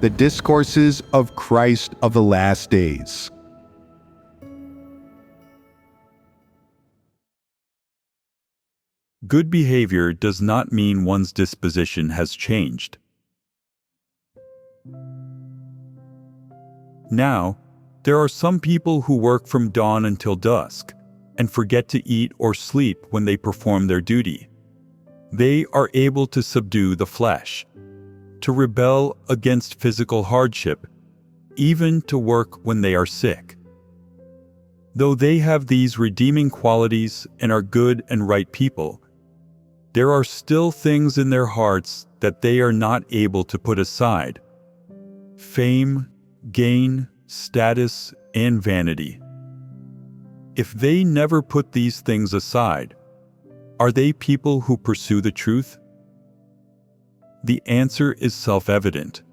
The Discourses of Christ of the Last Days. Good behavior does not mean one's disposition has changed. Now, there are some people who work from dawn until dusk and forget to eat or sleep when they perform their duty. They are able to subdue the flesh, to rebel against physical hardship, even to work when they are sick. Though they have these redeeming qualities and are good and right people, there are still things in their hearts that they are not able to put aside: fame, gain, status, and vanity. If they never put these things aside, are they people who pursue the truth? The answer is self-evident.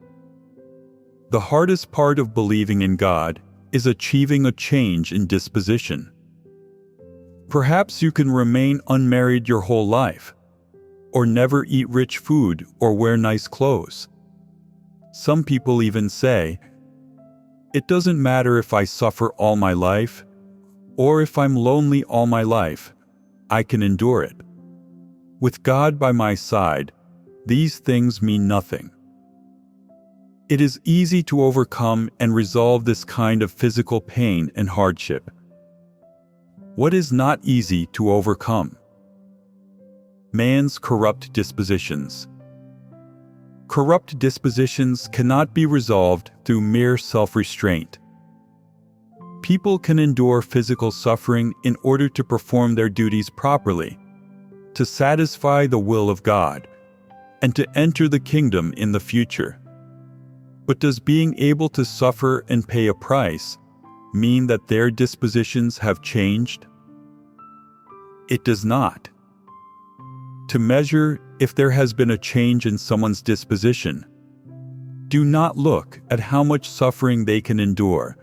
The hardest part of believing in God is achieving a change in disposition. Perhaps you can remain unmarried your whole life, or never eat rich food or wear nice clothes. Some people even say, "It doesn't matter if I suffer all my life, or if I'm lonely all my life, I can endure it. With God by my side, these things mean nothing." It is easy to overcome and resolve this kind of physical pain and hardship. What is not easy to overcome? Man's corrupt dispositions. Corrupt dispositions cannot be resolved through mere self-restraint. People can endure physical suffering in order to perform their duties properly, to satisfy the will of God, and to enter the kingdom in the future. But does being able to suffer and pay a price mean that their dispositions have changed? It does not. To measure if there has been a change in someone's disposition, do not look at how much suffering they can endure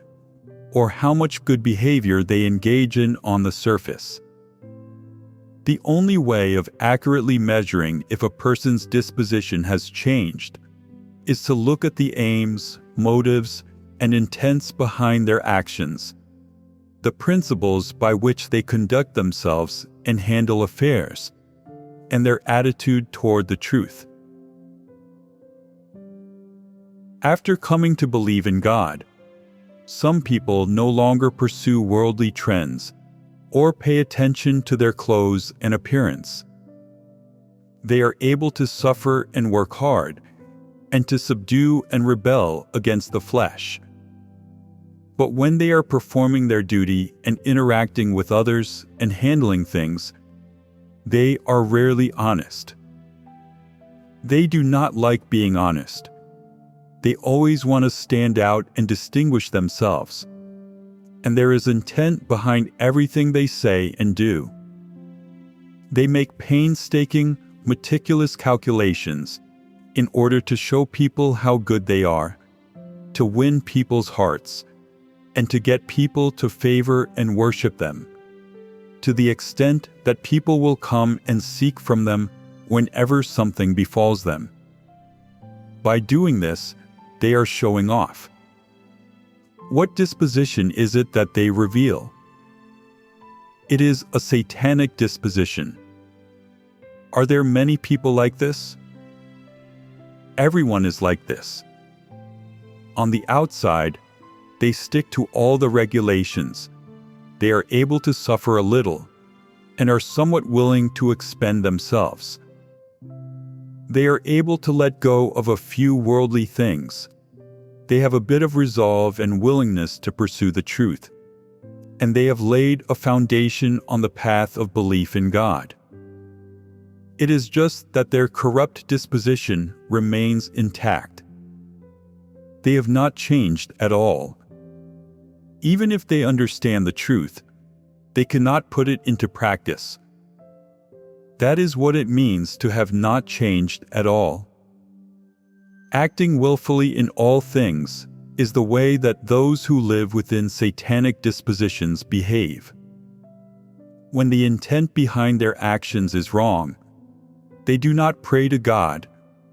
or how much good behavior they engage in on the surface. The only way of accurately measuring if a person's disposition has changed is to look at the aims, motives, and intents behind their actions, the principles by which they conduct themselves and handle affairs, and their attitude toward the truth. After coming to believe in God, some people no longer pursue worldly trends or pay attention to their clothes and appearance. They are able to suffer and work hard, and to subdue and rebel against the flesh. But when they are performing their duty and interacting with others and handling things, they are rarely honest. They do not like being honest. They always want to stand out and distinguish themselves, and there is intent behind everything they say and do. They make painstaking, meticulous calculations in order to show people how good they are, to win people's hearts, and to get people to favor and worship them, to the extent that people will come and seek from them whenever something befalls them. By doing this, they are showing off. What disposition is it that they reveal? It is a satanic disposition. Are there many people like this? Everyone is like this. On the outside, they stick to all the regulations. They are able to suffer a little and are somewhat willing to expend themselves. They are able to let go of a few worldly things. They have a bit of resolve and willingness to pursue the truth, and they have laid a foundation on the path of belief in God. It is just that their corrupt disposition remains intact. They have not changed at all. Even if they understand the truth, they cannot put it into practice. That is what it means to have not changed at all. Acting willfully in all things is the way that those who live within satanic dispositions behave. When the intent behind their actions is wrong, they do not pray to God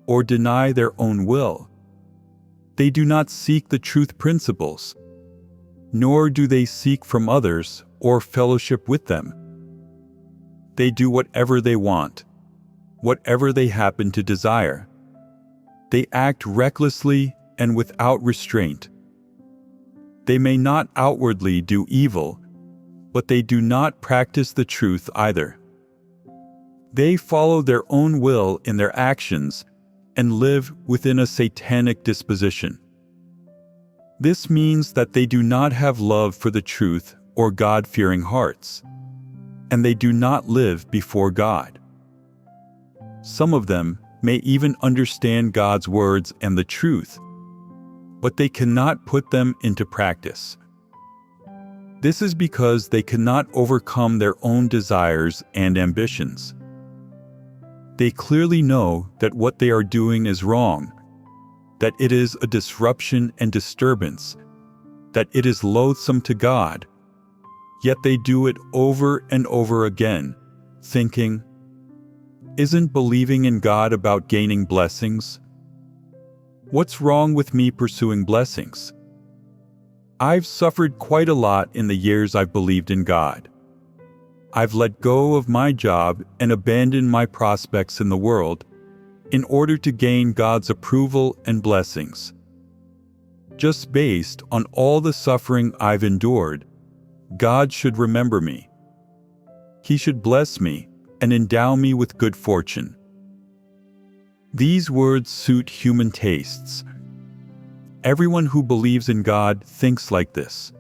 or deny their own will. They do not seek the truth principles, nor do they seek from others or fellowship with them. They do whatever they want, whatever they happen to desire. They act recklessly and without restraint. They may not outwardly do evil, but they do not practice the truth either. They follow their own will in their actions and live within a satanic disposition. This means that they do not have love for the truth or God-fearing hearts, and they do not live before God. Some of them may even understand God's words and the truth, but they cannot put them into practice. This is because they cannot overcome their own desires and ambitions. They clearly know that what they are doing is wrong, that it is a disruption and disturbance, that it is loathsome to God, yet they do it over and over again, thinking, "Isn't believing in God about gaining blessings? What's wrong with me pursuing blessings? I've suffered quite a lot in the years I've believed in God. I've let go of my job and abandoned my prospects in the world in order to gain God's approval and blessings. Just based on all the suffering I've endured, God should remember me. He should bless me and endow me with good fortune." These words suit human tastes. Everyone who believes in God thinks like this.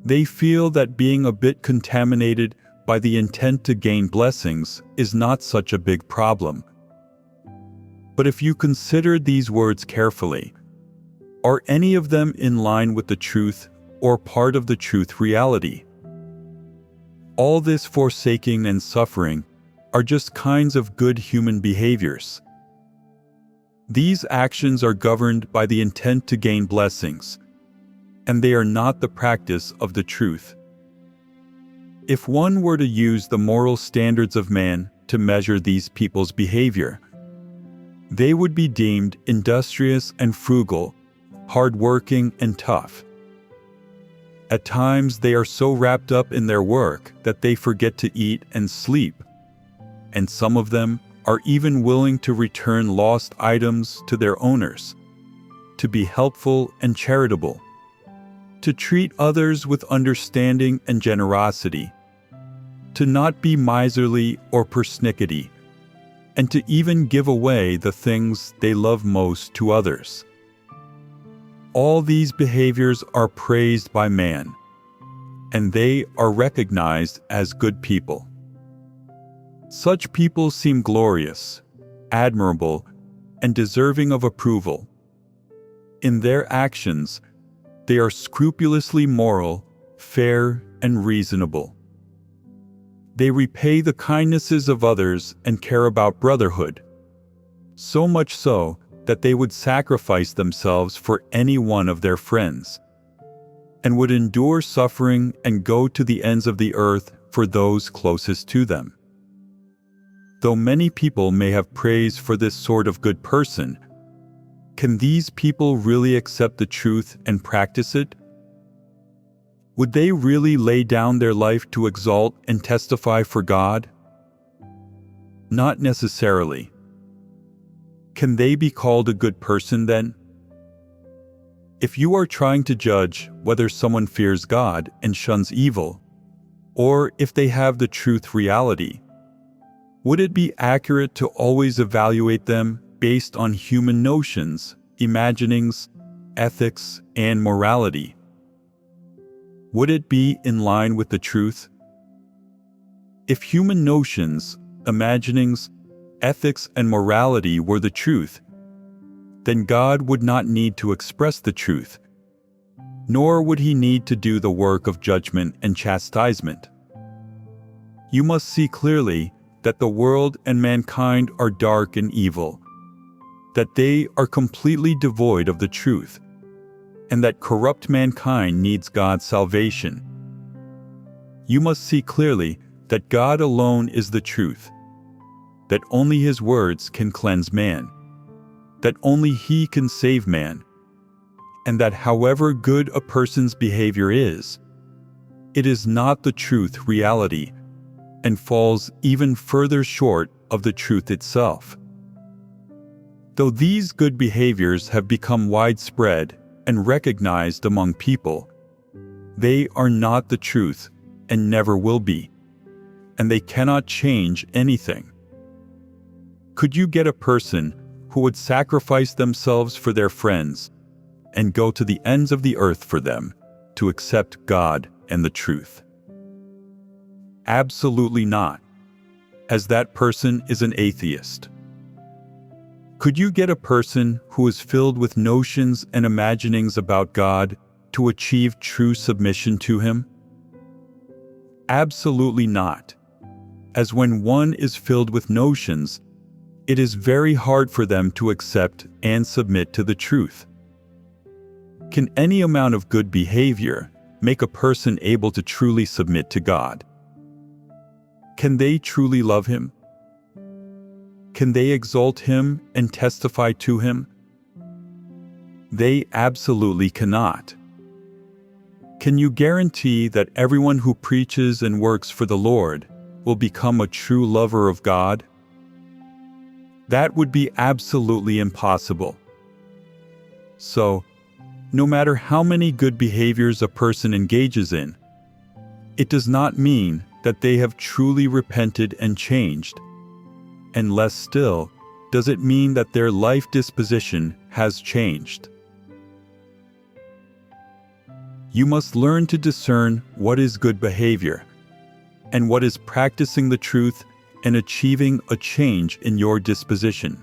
They feel that being a bit contaminated by the intent to gain blessings is not such a big problem. But if you consider these words carefully, are any of them in line with the truth or part of the truth reality? All this forsaking and suffering are just kinds of good human behaviors. These actions are governed by the intent to gain blessings, and they are not the practice of the truth. If one were to use the moral standards of man to measure these people's behavior, they would be deemed industrious and frugal, hard-working and tough. At times they are so wrapped up in their work that they forget to eat and sleep, and some of them are even willing to return lost items to their owners, to be helpful and charitable, to treat others with understanding and generosity, to not be miserly or persnickety, and to even give away the things they love most to others. All these behaviors are praised by man, and they are recognized as good people. Such people seem glorious, admirable, and deserving of approval. In their actions, they are scrupulously moral, fair, and reasonable. They repay the kindnesses of others and care about brotherhood, so much so that they would sacrifice themselves for any one of their friends, and would endure suffering and go to the ends of the earth for those closest to them. Though many people may have praise for this sort of good person, can these people really accept the truth and practice it? Would they really lay down their life to exalt and testify for God? Not necessarily. Can they be called a good person then? If you are trying to judge whether someone fears God and shuns evil, or if they have the truth reality, would it be accurate to always evaluate them based on human notions, imaginings, ethics, and morality? Would it be in line with the truth? If human notions, imaginings, ethics, and morality were the truth, then God would not need to express the truth, nor would he need to do the work of judgment and chastisement. You must see clearly that the world and mankind are dark and evil, that they are completely devoid of the truth, and that corrupt mankind needs God's salvation. You must see clearly that God alone is the truth, that only his words can cleanse man, that only he can save man, and that however good a person's behavior is, it is not the truth reality and falls even further short of the truth itself. Though these good behaviors have become widespread and recognized among people, they are not the truth and never will be, and they cannot change anything. Could you get a person who would sacrifice themselves for their friends and go to the ends of the earth for them to accept God and the truth? Absolutely not, as that person is an atheist. Could you get a person who is filled with notions and imaginings about God to achieve true submission to Him? Absolutely not, as when one is filled with notions, it is very hard for them to accept and submit to the truth. Can any amount of good behavior make a person able to truly submit to God? Can they truly love Him? Can they exalt Him and testify to Him? They absolutely cannot. Can you guarantee that everyone who preaches and works for the Lord will become a true lover of God? That would be absolutely impossible. So, no matter how many good behaviors a person engages in, it does not mean that they have truly repented and changed, and less still, does it mean that their life disposition has changed. You must learn to discern what is good behavior, and what is practicing the truth and achieving a change in your disposition.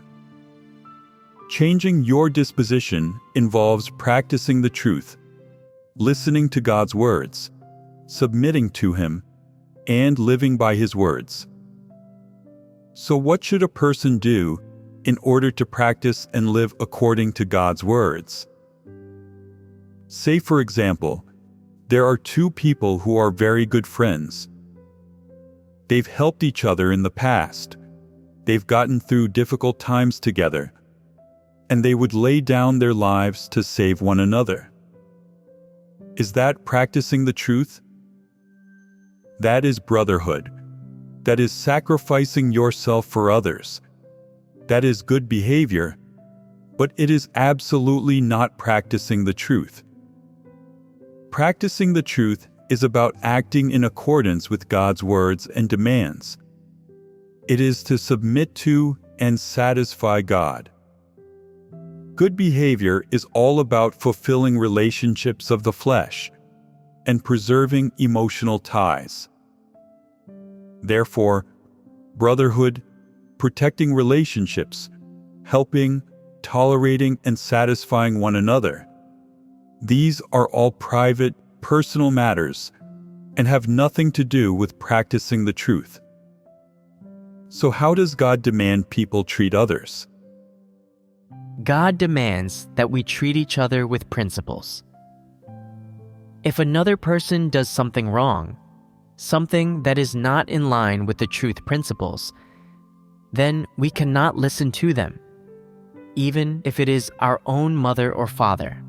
Changing your disposition involves practicing the truth, listening to God's words, submitting to Him, and living by His words. So what should a person do in order to practice and live according to God's words? Say, for example, there are two people who are very good friends. They've helped each other in the past. They've gotten through difficult times together, and they would lay down their lives to save one another. Is that practicing the truth? That is brotherhood. That is sacrificing yourself for others. That is good behavior, but it is absolutely not practicing the truth. Practicing the truth is about acting in accordance with God's words and demands. It is to submit to and satisfy God. Good behavior is all about fulfilling relationships of the flesh and preserving emotional ties. Therefore, brotherhood, protecting relationships, helping, tolerating, and satisfying one another, these are all private, personal matters and have nothing to do with practicing the truth. So how does God demand people treat others? God demands that we treat each other with principles. If another person does something wrong, something that is not in line with the truth principles, then we cannot listen to them, even if it is our own mother or father.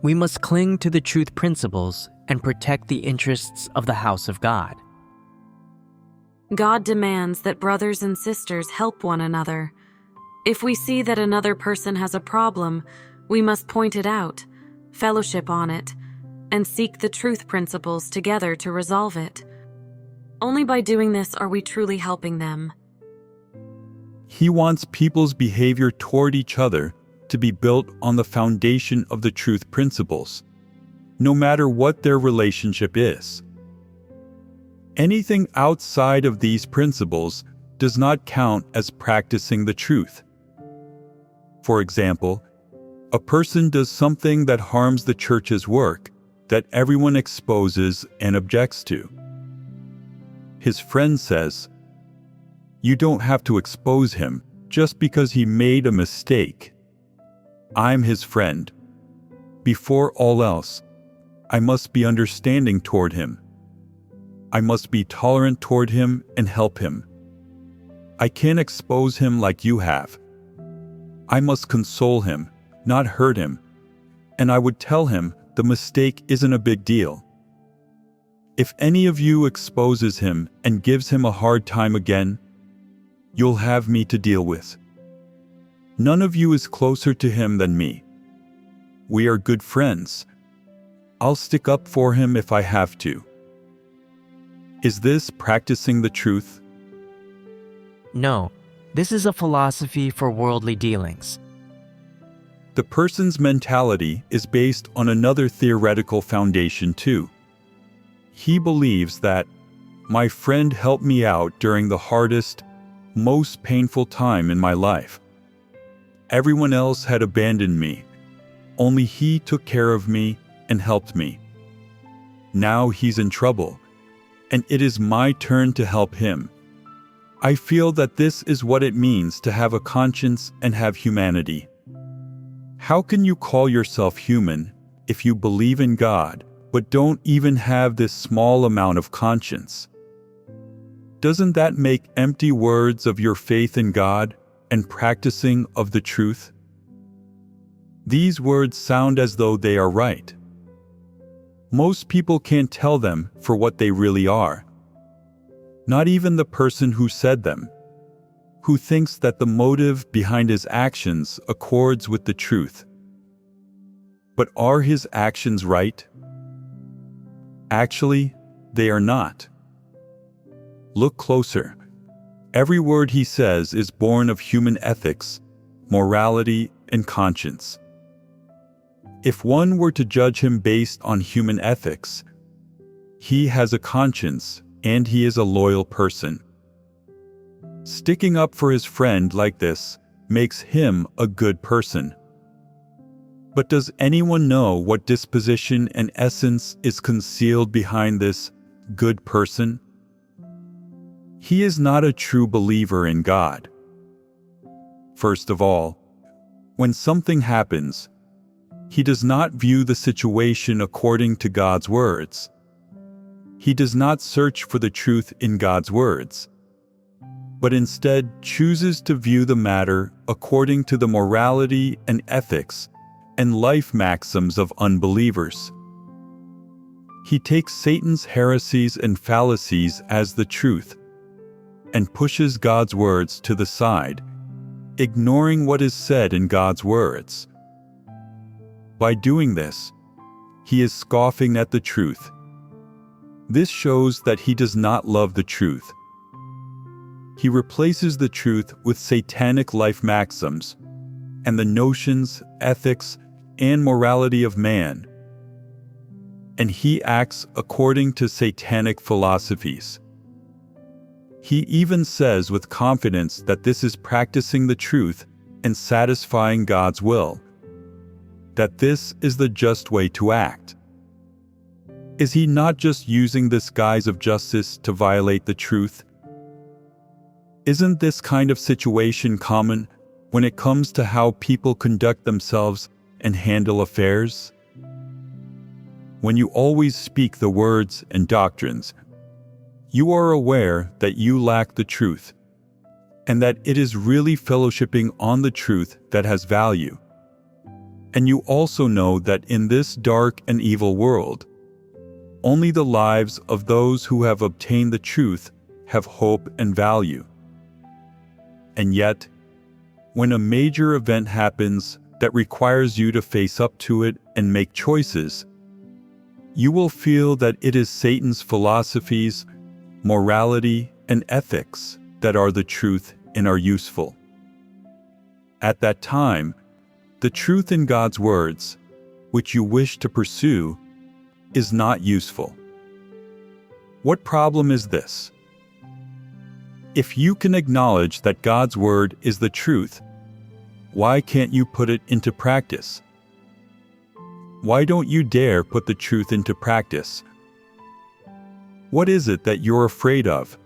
We must cling to the truth principles and protect the interests of the house of God. God demands that brothers and sisters help one another. If we see that another person has a problem, we must point it out, fellowship on it, and seek the truth principles together to resolve it. Only by doing this are we truly helping them. He wants people's behavior toward each other to be built on the foundation of the truth principles, no matter what their relationship is. Anything outside of these principles does not count as practicing the truth. For example, a person does something that harms the church's work that everyone exposes and objects to. His friend says, "You don't have to expose him just because he made a mistake. I'm his friend. Before all else, I must be understanding toward him. I must be tolerant toward him and help him. I can't expose him like you have. I must console him, not hurt him, and I would tell him the mistake isn't a big deal. If any of you exposes him and gives him a hard time again, you'll have me to deal with. None of you is closer to him than me. We are good friends. I'll stick up for him if I have to. Is this practicing the truth? No, this is a philosophy for worldly dealings. The person's mentality is based on another theoretical foundation too. He believes that my friend helped me out during the hardest, most painful time in my life. Everyone else had abandoned me. Only he took care of me and helped me. Now he's in trouble, and it is my turn to help him. I feel that this is what it means to have a conscience and have humanity. How can you call yourself human if you believe in God, but don't even have this small amount of conscience? Doesn't that make empty words of your faith in God and practicing of the truth? These words sound as though they are right. Most people can't tell them for what they really are. Not even the person who said them, who thinks that the motive behind his actions accords with the truth. But are his actions right? Actually, they are not. Look closer. Every word he says is born of human ethics, morality, and conscience. If one were to judge him based on human ethics, he has a conscience and he is a loyal person. Sticking up for his friend like this makes him a good person. But does anyone know what disposition and essence is concealed behind this good person? He is not a true believer in God. First of all, when something happens, he does not view the situation according to God's words. He does not search for the truth in God's words, but instead chooses to view the matter according to the morality and ethics and life maxims of unbelievers. He takes Satan's heresies and fallacies as the truth and pushes God's words to the side, ignoring what is said in God's words. By doing this, he is scoffing at the truth. This shows that he does not love the truth. He replaces the truth with satanic life maxims and the notions, ethics, and morality of man, and he acts according to satanic philosophies. He even says with confidence that this is practicing the truth and satisfying God's will, that this is the just way to act. Is he not just using this guise of justice to violate the truth? Isn't this kind of situation common when it comes to how people conduct themselves and handle affairs? When you always speak the words and doctrines, you are aware that you lack the truth, and that it is really fellowshipping on the truth that has value. And you also know that in this dark and evil world, only the lives of those who have obtained the truth have hope and value. And yet, when a major event happens that requires you to face up to it and make choices, you will feel that it is Satan's philosophies, morality, and ethics that are the truth and are useful. At that time, the truth in God's words, which you wish to pursue, is not useful. What problem is this? If you can acknowledge that God's word is the truth, why can't you put it into practice? Why don't you dare put the truth into practice? What is it that you're afraid of?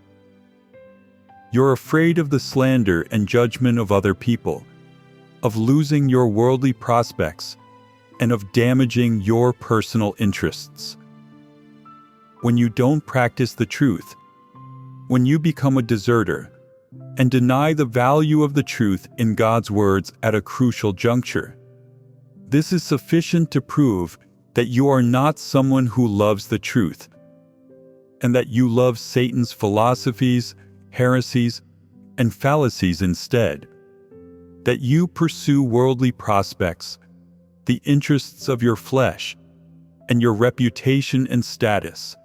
You're afraid of the slander and judgment of other people, of losing your worldly prospects, and of damaging your personal interests. When you don't practice the truth, when you become a deserter and deny the value of the truth in God's words at a crucial juncture, This is sufficient to prove that you are not someone who loves the truth, and that you love Satan's philosophies, heresies, and fallacies instead. That you pursue worldly prospects, the interests of your flesh, and your reputation and status.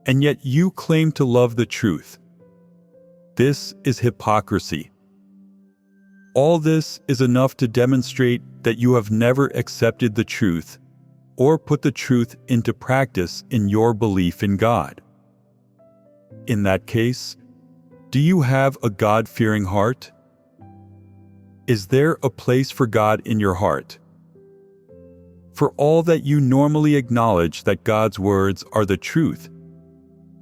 And yet you claim to love the truth. This is hypocrisy. All this is enough to demonstrate that you have never accepted the truth or put the truth into practice in your belief in God. In that case, do you have a God-fearing heart? Is there a place for God in your heart? For all that you normally acknowledge that God's words are the truth,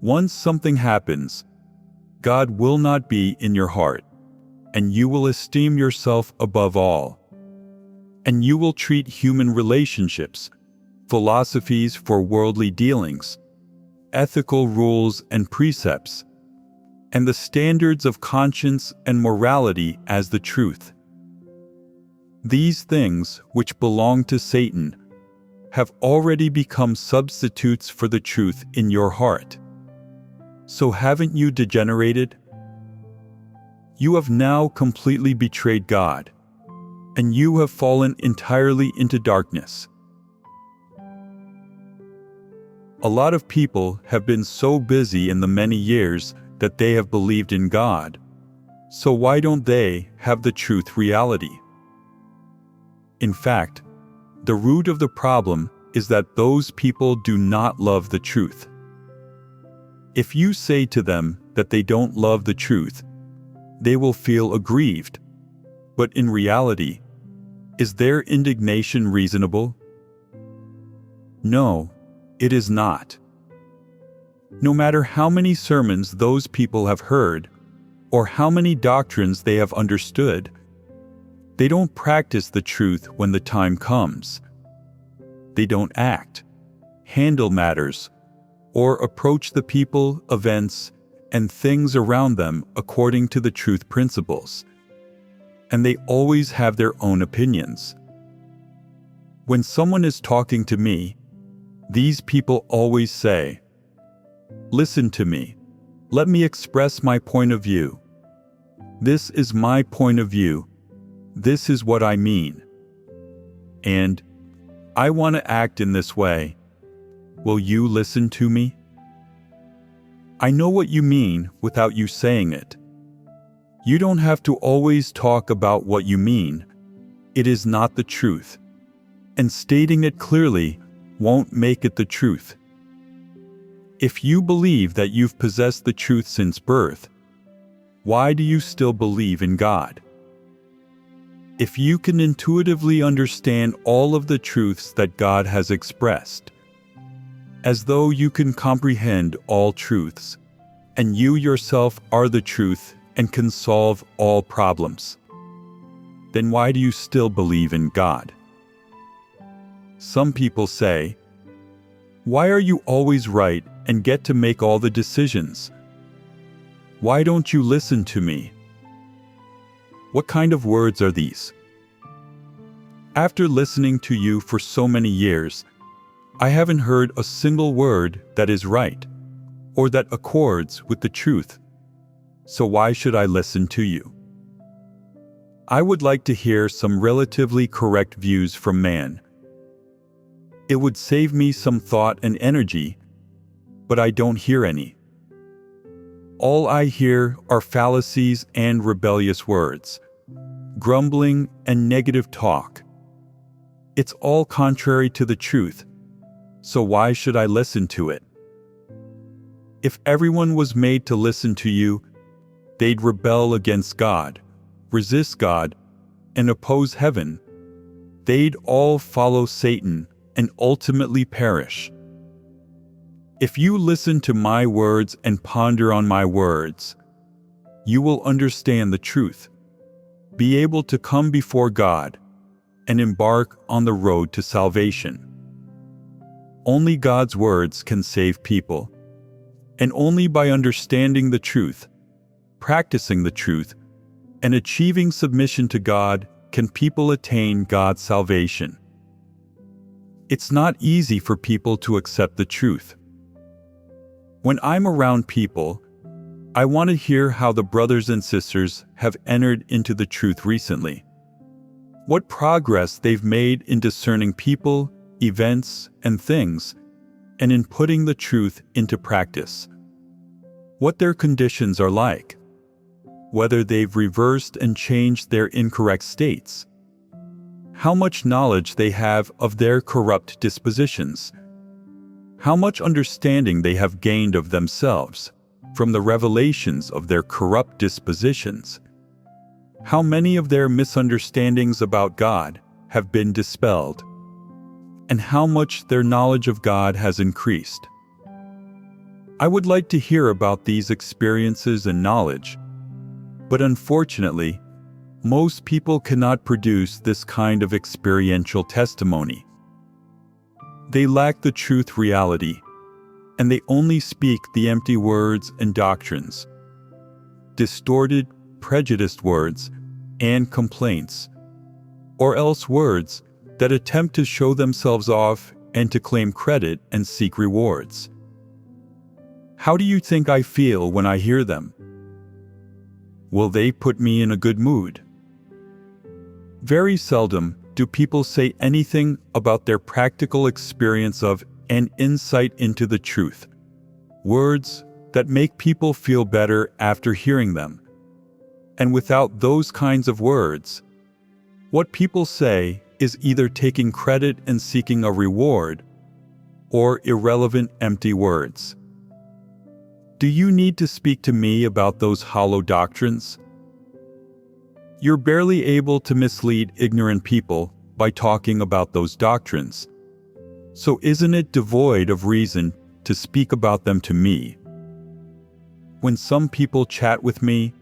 once something happens, God will not be in your heart, and you will esteem yourself above all. And you will treat human relationships, philosophies for worldly dealings, ethical rules and precepts, and the standards of conscience and morality as the truth. These things, which belong to Satan, have already become substitutes for the truth in your heart. So haven't you degenerated? You have now completely betrayed God, and you have fallen entirely into darkness. A lot of people have been so busy in the many years that they have believed in God, so why don't they have the truth reality? In fact, the root of the problem is that those people do not love the truth. If you say to them that they don't love the truth, they will feel aggrieved. But in reality, is their indignation reasonable? No, it is not. No matter how many sermons those people have heard, or how many doctrines they have understood, they don't practice the truth when the time comes. They don't act, handle matters, or approach the people, events, and things around them according to the truth principles. And they always have their own opinions. When someone is talking to me, these people always say, "Listen to me. Let me express my point of view. This is my point of view. This is what I mean. And I want to act in this way. Will you listen to me?" I know what you mean without you saying it. You don't have to always talk about what you mean. It is not the truth. And stating it clearly won't make it the truth. If you believe that you've possessed the truth since birth, why do you still believe in God? If you can intuitively understand all of the truths that God has expressed, as though you can comprehend all truths, and you yourself are the truth and can solve all problems, then why do you still believe in God? Some people say, "Why are you always right and get to make all the decisions? Why don't you listen to me?" What kind of words are these? After listening to you for so many years, I haven't heard a single word that is right, or that accords with the truth. So why should I listen to you? I would like to hear some relatively correct views from man. It would save me some thought and energy, but I don't hear any. All I hear are fallacies and rebellious words, grumbling and negative talk. It's all contrary to the truth, so why should I listen to it? If everyone was made to listen to you, they'd rebel against God, resist God, and oppose heaven. They'd all follow Satan and ultimately perish. If you listen to my words and ponder on my words, you will understand the truth, be able to come before God, and embark on the road to salvation. Only God's words can save people, and only by understanding the truth, practicing the truth, and achieving submission to God can people attain God's salvation? It's not easy for people to accept the truth. When I'm around people, I want to hear how the brothers and sisters have entered into the truth recently. What progress they've made in discerning people, events, and things, and in putting the truth into practice. What their conditions are like. Whether they've reversed and changed their incorrect states. How much knowledge they have of their corrupt dispositions. How much understanding they have gained of themselves from the revelations of their corrupt dispositions. How many of their misunderstandings about God have been dispelled, and how much their knowledge of God has increased. I would like to hear about these experiences and knowledge, but unfortunately, most people cannot produce this kind of experiential testimony. They lack the truth reality, and they only speak the empty words and doctrines, distorted, prejudiced words and complaints, or else words that attempt to show themselves off and to claim credit and seek rewards. How do you think I feel when I hear them? Will they put me in a good mood? Very seldom do people say anything about their practical experience of and insight into the truth, words that make people feel better after hearing them. And without those kinds of words, what people say is either taking credit and seeking a reward, or irrelevant empty words. Do you need to speak to me about those hollow doctrines? You're barely able to mislead ignorant people by talking about those doctrines. So isn't it devoid of reason to speak about them to me? When some people chat with me,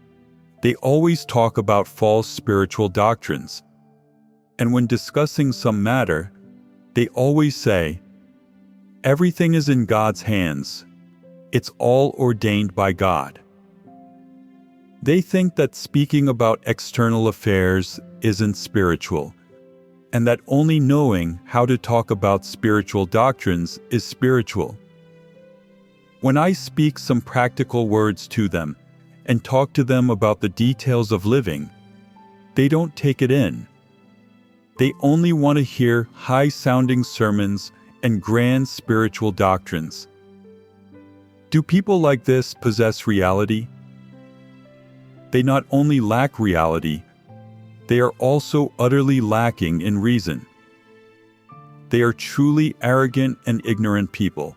they always talk about false spiritual doctrines. And when discussing some matter, they always say, "Everything is in God's hands. It's all ordained by God." They think that speaking about external affairs isn't spiritual, and that only knowing how to talk about spiritual doctrines is spiritual. When I speak some practical words to them and talk to them about the details of living, they don't take it in. They only want to hear high-sounding sermons and grand spiritual doctrines. Do people like this possess reality? They not only lack reality, they are also utterly lacking in reason. They are truly arrogant and ignorant people.